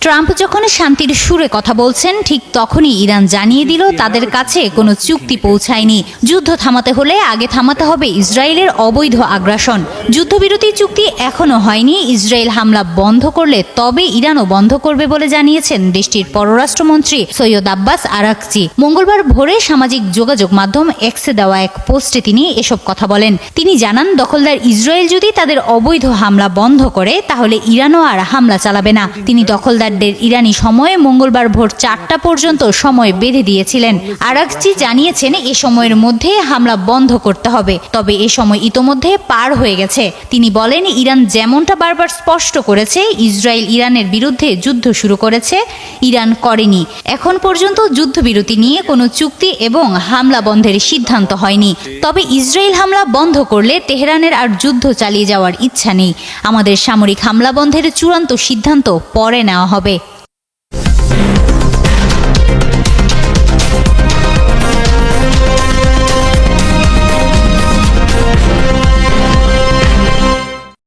Trump যখন শান্তির সুরে কথা বলছেন ঠিক তখনই ইরান জানিয়ে দিল তাদের কাছে কোনো চুক্তি পৌঁছায়নি। যুদ্ধ থামাতে হলে আগে থামাতে হবে ইসরায়েলের অবৈধ আগ্রাসন। যুদ্ধবিরতি চুক্তি এখনো হয়নি। ইসরায়েল হামলা বন্ধ করলে তবে ইরানও বন্ধ করবে বলে জানিয়েছেন দেশটির পররাষ্ট্রমন্ত্রী সৈয়দ আব্বাস আরাকচি। মঙ্গলবার ভোরে সামাজিক যোগাযোগ মাধ্যম এক্সে দেওয়া এক পোস্টে তিনি এসব কথা বলেন। তিনি জানান, দখলদার ইসরায়েল যদি তাদের অবৈধ হামলা বন্ধ করে তাহলে ইরানও আর হামলা চালাবে না। তিনি দখলদারদের ইরানি সময়ে মঙ্গলবার ভোর 4টা পর্যন্ত সময় বেঁধে দিয়েছিলেন। আরাকচি জানিয়েছেন এ সময়ের মধ্যে হামলা বন্ধ করতে হবে, তবে এ সময় ইতোমধ্যে পার হয়ে গেছে। তিনি বলেন, ইরান যেমনটা বারবার স্পষ্ট করেছে ইসরায়েল ইরানের বিরুদ্ধে যুদ্ধ শুরু করেছে, ইরান করেনি। এখন পর্যন্ত যুদ্ধবিরতি নিয়ে কোনো চুক্তি এবং হামলা বন্ধের সিদ্ধান্ত হয়নি। তবে ইসরায়েল হামলা বন্ধ করলে তেহরানের আর যুদ্ধ চালিয়ে যাওয়ার ইচ্ছা নেই। আমাদের সামরিক হামলা বন্ধের চূড়ান্ত সিদ্ধান্ত পরে নেওয়া হবে।